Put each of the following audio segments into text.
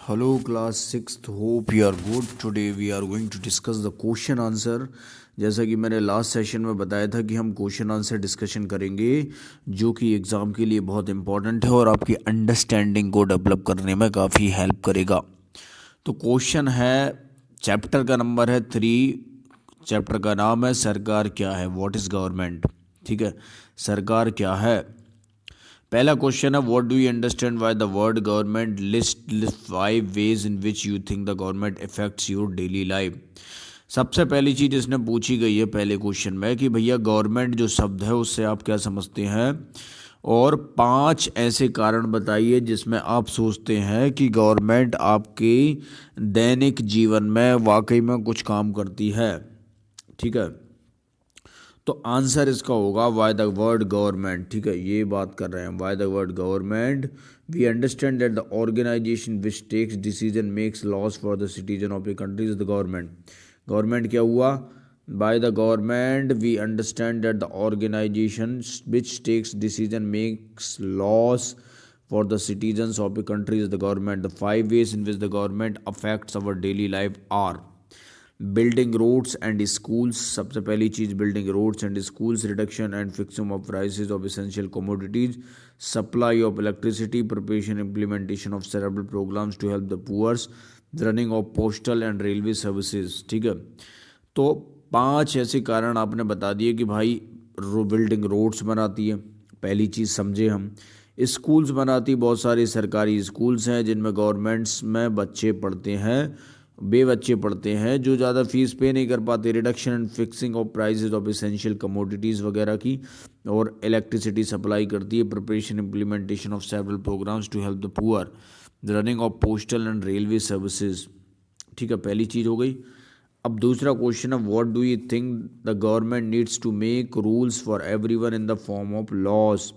Hello, class sixth. Hope you are good. Today we are going to discuss the question answer. जैसा कि मैंने last session में बताया था कि हम क्वेश्चन आंसर डिस्कशन करेंगे जो कि एग्ज़ाम के लिए बहुत इंपॉर्टेंट है और आपकी अंडरस्टैंडिंग को डेवलप करने में काफ़ी हेल्प करेगा। तो क्वेश्चन है, चैप्टर का नंबर है 3, चैप्टर का नाम है सरकार क्या है, व्हाट इज़ गवर्नमेंट। ठीक है, सरकार क्या है। पहला क्वेश्चन है, what do you understand by the word government, list 5 ways in which you think the government effects your daily life. सबसे पहली चीज़ इसने पूछी गई है पहले क्वेश्चन में कि भैया गवर्नमेंट जो शब्द है उससे आप क्या समझते हैं, और 5 ऐसे कारण बताइए जिसमें आप सोचते हैं कि गवर्नमेंट आपके दैनिक जीवन में वाकई में कुछ काम करती है। ठीक है, तो आंसर इसका होगा वाई द वर्ड गवर्नमेंट। ठीक है, ये बात कर रहे हैं why the word government. We understand that the organisation which takes decision makes laws for the citizen of a country is the government. Government क्या हुआ, by the government we understand that the organisation which takes decision makes laws for the citizens of a country is the government. The 5 ways in which the government affects our daily life are building roads and schools. सबसे पहली चीज़ building roads and schools, reduction and fixing of prices of essential commodities, supply of electricity, preparation implementation of several programs to help the poor, running of postal and railway services. ठीक है, तो 5 ऐसे कारण आपने बता दिए कि भाई बिल्डिंग रोड्स बनाती है, पहली चीज़ समझे हम। स्कूल्स बनाती, बहुत सारे सरकारी स्कूल्स हैं जिनमें गवर्नमेंट्स में बच्चे पढ़ते हैं, बच्चे पढ़ते हैं जो ज़्यादा फीस पे नहीं कर पाते। Reduction and fixing of prices of essential commodities वगैरह की, और इलेक्ट्रिसिटी सप्लाई करती है। Preparation implementation of several programmes to help the poor, running of postal and railway services. ठीक है, पहली चीज़ हो गई। अब दूसरा क्वेश्चन है, what do you think the government needs to make rules for everyone in the form of laws.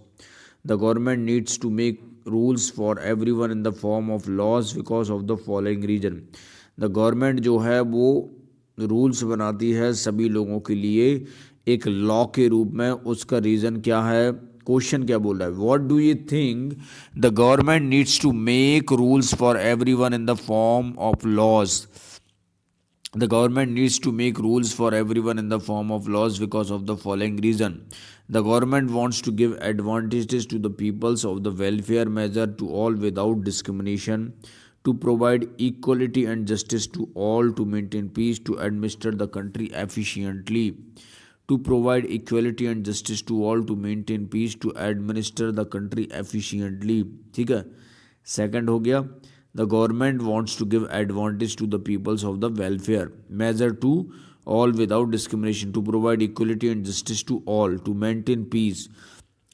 The government needs to make rules for everyone in the form of laws because of the following reason. The government जो है वो rules बनाती है सभी लोगों के लिए एक लॉ के रूप में। उसका रीज़न क्या है, क्वेश्चन क्या बोल रहा है, what do you think the government needs to make rules for everyone in the form of laws. The government needs to make rules for everyone in the form of laws because of the following reason. The government wants to give advantages to the peoples of the welfare measure to all without discrimination, to provide equality and justice to all, to maintain peace, to administer the country efficiently. To provide equality and justice to all, to maintain peace, to administer the country efficiently. ठीक है, second हो गया, the government wants to give advantage to the peoples of the welfare measure to all without discrimination, to provide equality and justice to all, to maintain peace।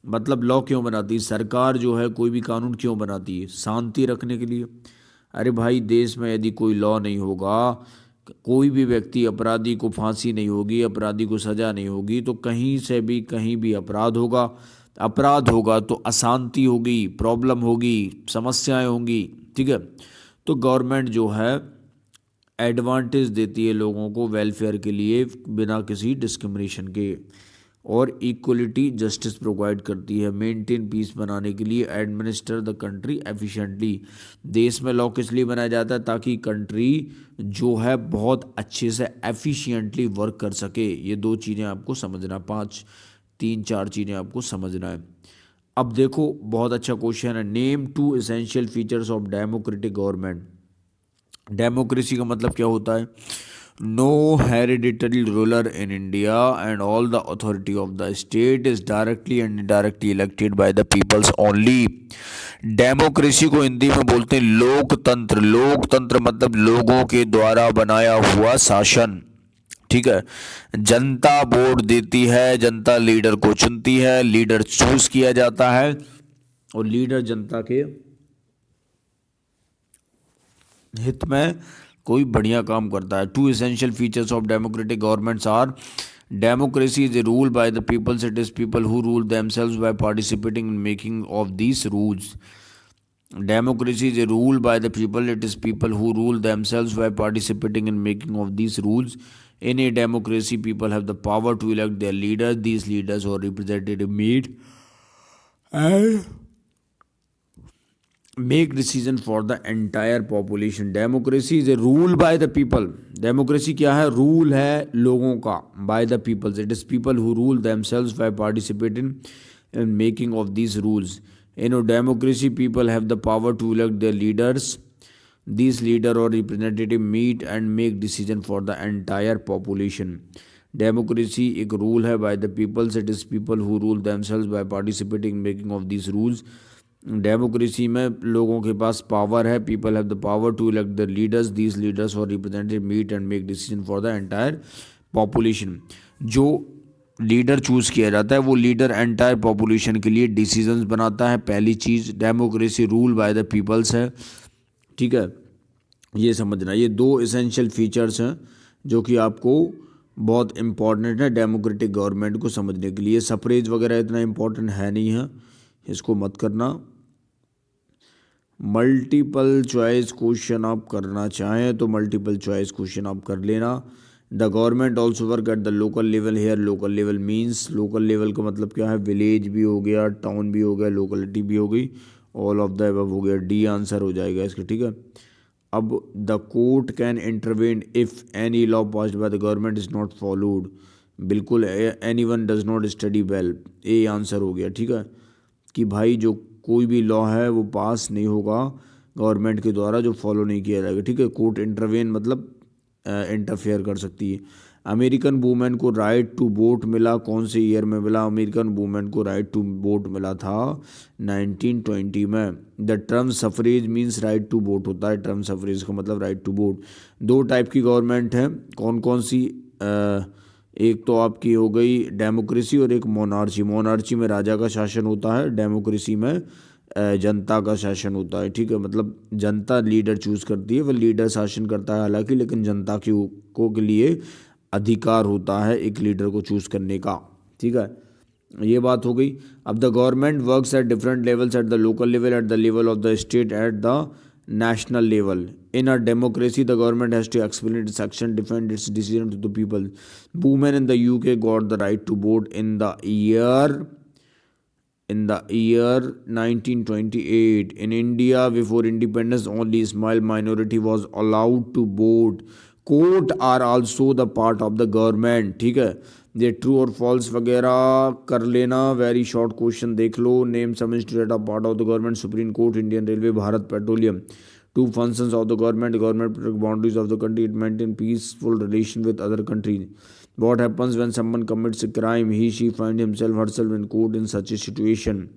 मतलब law क्यों बनाती है सरकार, जो है कोई भी कानून क्यों बनाती है, शांति रखने के लिए। अरे भाई, देश में यदि कोई लॉ नहीं होगा, कोई भी व्यक्ति, अपराधी को फांसी नहीं होगी, अपराधी को सज़ा नहीं होगी, तो कहीं से भी कहीं भी अपराध होगा। अपराध होगा तो अशांति होगी, प्रॉब्लम होगी, समस्याएं होंगी। ठीक है, तो गवर्नमेंट जो है एडवांटेज देती है लोगों को वेलफेयर के लिए बिना किसी डिस्क्रिमिनेशन के, और इक्वलिटी जस्टिस प्रोवाइड करती है, मेंटेन पीस बनाने के लिए, एडमिनिस्टर द कंट्री एफिशिएंटली। देश में लॉ किस लिए बनाया जाता है, ताकि कंट्री जो है बहुत अच्छे से एफिशिएंटली वर्क कर सके। ये 2 चीज़ें आपको समझना, 3-4 चीज़ें आपको समझना है। अब देखो, बहुत अच्छा क्वेश्चन है, name 2 essential features of democratic government. Democracy का मतलब क्या होता है, no hereditary ruler in India and all the authority of the state is directly and indirectly elected by the peoples only. Democracy को हिंदी में बोलते हैं लोकतंत्र। लोकतंत्र मतलब लोगों के द्वारा बनाया हुआ शासन। ठीक है, जनता वोट देती है, जनता लीडर को चुनती है, लीडर चूज किया जाता है, और लीडर जनता के हित में कोई बढ़िया काम करता है। 2 essential features of democratic governments are, democracy is a rule by the peoples, it is people who rule themselves by participating in making of these rules. Democracy is a rule by the people. It is people who rule themselves by participating in making of these rules. In a democracy, people have the power to elect their leaders. These leaders or representative meet and make decision for the entire population. Democracy is a rule by the people. Democracy क्या है? Rule है लोगों का, by the peoples. It is people who rule themselves by participating in making of these rules. In a democracy people have the power to elect their leaders. These leader or representative meet and make decision for the entire population. Democracy एक rule है by the peoples. It is people who rule themselves by participating in making of these rules. Democracy में लोगों के पास power है, people have the power to elect the leaders, these leaders और representative meet and make decision for the entire population. जो leader choose किया जाता है वो लीडर एंटायर पॉपुलेशन के लिए डिसीजंस बनाता है। पहली चीज़, democracy rule by the peoples है, ठीक है, ये समझना। ये दो एसेंशियल फीचर्स हैं जो कि आपको बहुत इम्पॉर्टेंट है डेमोक्रेटिक गवर्नमेंट को समझने के लिए। सफरेज वगैरह इतना इम्पॉर्टेंट है नहीं है, इसको मत करना। मल्टीपल चॉइस क्वेश्चन आप करना चाहें तो मल्टीपल चॉइस क्वेश्चन आप कर लेना। The government also work at the local level. Here local level means, local level का मतलब क्या है? विलेज भी हो गया, टाउन भी हो गया, लोकेलिटी भी हो गई, ऑल ऑफ द अबव हो गया। डी आंसर हो जाएगा इसका, ठीक है। अब the court can intervene if any law passed by the government is not followed. बिल्कुल, anyone does not study well, a answer हो गया, ठीक है। कि भाई जो कोई भी लॉ है वो पास नहीं होगा गवर्नमेंट के द्वारा जो फॉलो नहीं किया जाएगा, ठीक है। कोर्ट इंटरवेन मतलब इंटरफेयर कर सकती है। अमेरिकन वूमेन को राइट टू वोट मिला, कौन से ईयर में मिला? अमेरिकन वूमेन को राइट टू वोट मिला था 1920 में। The term suffrage means right to vote होता है, टर्म सफरेज का मतलब राइट टू वोट। दो टाइप की गवर्नमेंट है, कौन कौन सी? एक तो आपकी हो गई डेमोक्रेसी और एक मोनार्ची। मोनार्ची में राजा का शासन होता है, डेमोक्रेसी में जनता का शासन होता है, ठीक है। मतलब जनता लीडर चूज करती है, वह लीडर शासन करता है हालांकि, लेकिन जनता के लिए अधिकार होता है एक लीडर को चूज करने का, ठीक है। ये बात हो गई। अब the government works at different levels, eight the local level, at the level of the state, at the national level. In a democracy, the government has to explain its action, defend its decision to the people. Women in the UK got the right to vote in the year 1928. In India, before independence, only small minority was allowed to vote. Court are also the part of the government, ठीक है। ये true और false वगैरह कर लेना, very short question देख लो। Name some institute of part of the government, supreme court, Indian railway, Bharat petroleum. Two functions of the government protect boundaries of the country, it maintain peaceful relation with other countries. What happens when someone commits a crime, he she find himself herself in court in such a situation.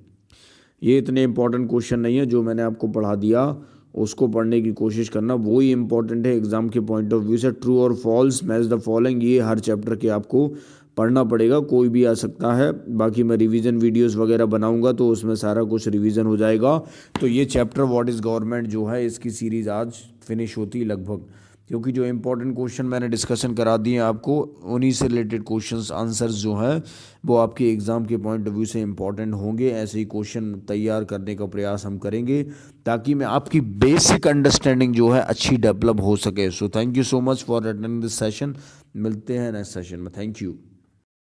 ये इतने important question नहीं है, जो मैंने आपको पढ़ा दिया उसको पढ़ने की कोशिश करना, वो ही इंपॉर्टेंट है एग्जाम के पॉइंट ऑफ व्यू से। ट्रू और फॉल्स, मैच द फॉलोइंग, ये हर चैप्टर के आपको पढ़ना पड़ेगा, कोई भी आ सकता है। बाकी मैं रिवीजन वीडियोस वगैरह बनाऊंगा तो उसमें सारा कुछ रिवीजन हो जाएगा। तो ये चैप्टर व्हाट इज़ गवर्नमेंट जो है इसकी सीरीज़ आज फिनिश होती लगभग, क्योंकि जो इंपॉर्टेंट क्वेश्चन मैंने डिस्कशन करा दिए आपको, उन्हीं से रिलेटेड क्वेश्चंस आंसर्स जो हैं वो आपके एग्ज़ाम के पॉइंट ऑफ व्यू से इंपॉर्टेंट होंगे। ऐसे ही क्वेश्चन तैयार करने का प्रयास हम करेंगे ताकि मैं आपकी बेसिक अंडरस्टैंडिंग जो है अच्छी डेवलप हो सके। So thank you so much for attending this session. मिलते हैं नेक्स्ट सेशन में। Thank you.